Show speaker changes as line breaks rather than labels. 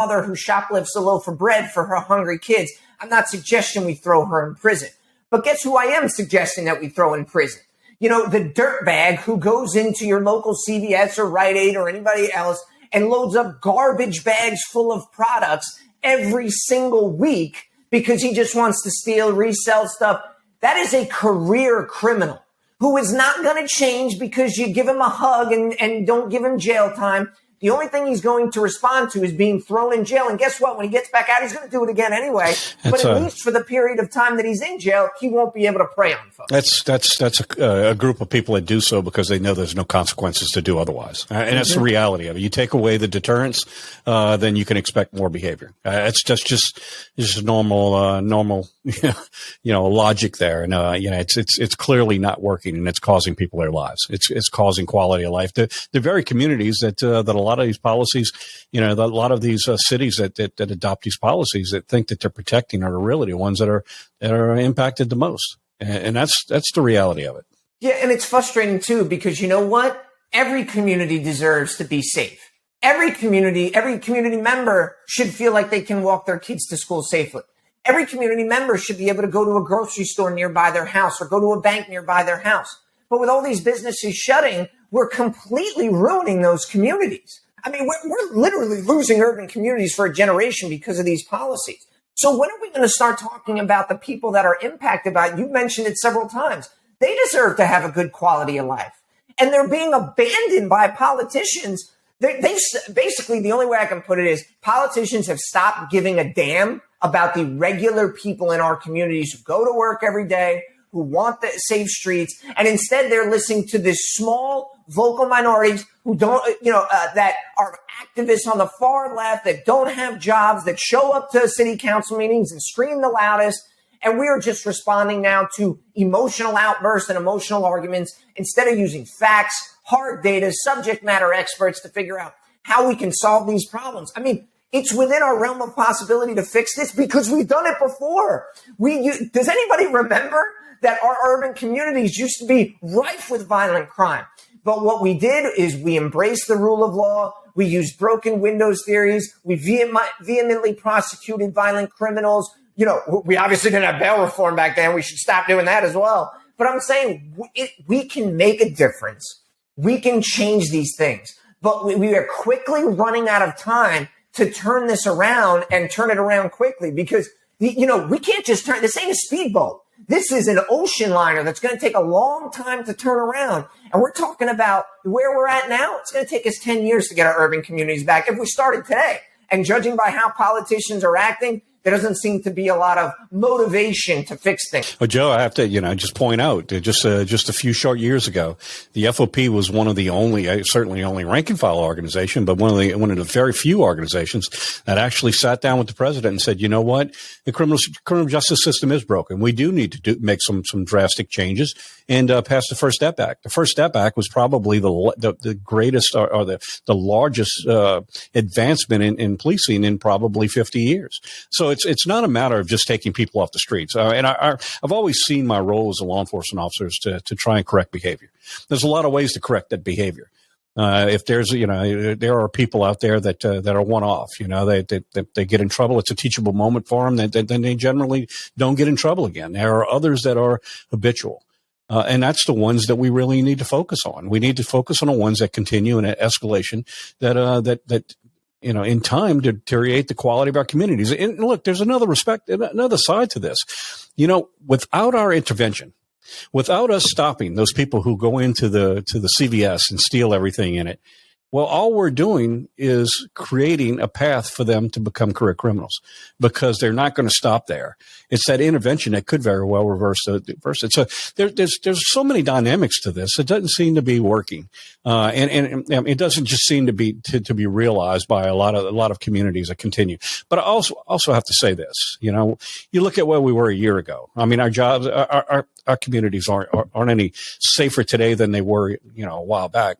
mother who shoplifts a loaf of bread for her hungry kids. I'm not suggesting we throw her in prison. But guess who I am suggesting that we throw in prison? You know, the dirtbag who goes into your local CVS or Rite Aid or anybody else and loads up garbage bags full of products every single week because he just wants to steal, resell stuff. That is a career criminal who is not going to change because you give him a hug and don't give him jail time. The only thing he's going to respond to is being thrown in jail. And guess what? When he gets back out, he's going to do it again anyway. But at least for the period of time that he's in jail, he won't be able to prey on folks.
That's a group of people that do so because they know there's no consequences to do otherwise. And that's the reality of it. You take away the deterrence, then you can expect more behavior. It's just normal, logic there. And, it's clearly not working, and it's cosing people their lives. It's causing quality of life. The very communities that a lot of these policies, a lot of these cities that adopt these policies that think that they're protecting are really the ones that are impacted the most. And that's the reality of it.
Yeah. And it's frustrating too, because you know what? Every community deserves to be safe. Every community member should feel like they can walk their kids to school safely. Every community member should be able to go to a grocery store nearby their house or go to a bank nearby their house. But with all these businesses shutting, we're completely ruining those communities. I mean, we're literally losing urban communities for a generation because of these policies. So when are we going to start talking about the people that are impacted by it? You mentioned it several times. They deserve to have a good quality of life. And they're being abandoned by politicians. They basically, the only way I can put it is politicians have stopped giving a damn about the regular people in our communities who go to work every day, who want the safe streets, and instead they're listening to this small vocal minorities who don't, that are activists on the far left, that don't have jobs, that show up to city council meetings and scream the loudest. And we are just responding now to emotional outbursts and emotional arguments instead of using facts, hard data, subject matter experts to figure out how we can solve these problems. I mean, it's within our realm of possibility to fix this because we've done it before. Does anybody remember that our urban communities used to be rife with violent crime? But what we did is we embraced the rule of law. We used broken windows theories. We vehemently prosecuted violent criminals. We obviously didn't have bail reform back then. We should stop doing that as well. But I'm saying we can make a difference. We can change these things. But we are quickly running out of time to turn this around and turn it around quickly because, we can't just turn. This ain't a speedboat. This is an ocean liner that's going to take a long time to turn around. And we're talking about where we're at now. It's going to take us 10 years to get our urban communities back if we started today. And judging by how politicians are acting, there doesn't seem to be a lot of motivation to fix things.
Well, Joe, I have to, just point out just a few short years ago, the FOP was one of the only, certainly only rank and file organization, but one of the very few organizations that actually sat down with the president and said, you know what, the criminal justice system is broken. We do need to make some drastic changes and pass the First Step Act. The First Step Act was probably the greatest or the largest advancement in policing in probably 50 years. So it's not a matter of just taking people off the streets. And I've always seen my role as a law enforcement officer is to try and correct behavior. There's a lot of ways to correct that behavior. If there's, there are people out there that are one-off, they get in trouble. It's a teachable moment for them. Then they generally don't get in trouble again. There are others that are habitual. And that's the ones that we really need to focus on. We need to focus on the ones that continue in an escalation that in time deteriorate the quality of our communities. And look, there's another side to this. Without our intervention, without us stopping those people who go into the CVS and steal everything in it, well, all we're doing is creating a path for them to become career criminals because they're not going to stop there. It's that intervention that could very well reverse it. So there's so many dynamics to this. It doesn't seem to be working, and it doesn't just seem to be realized by a lot of communities that continue. But I also have to say this. You look at where we were a year ago. I mean, our jobs, our communities aren't any safer today than they were, a while back.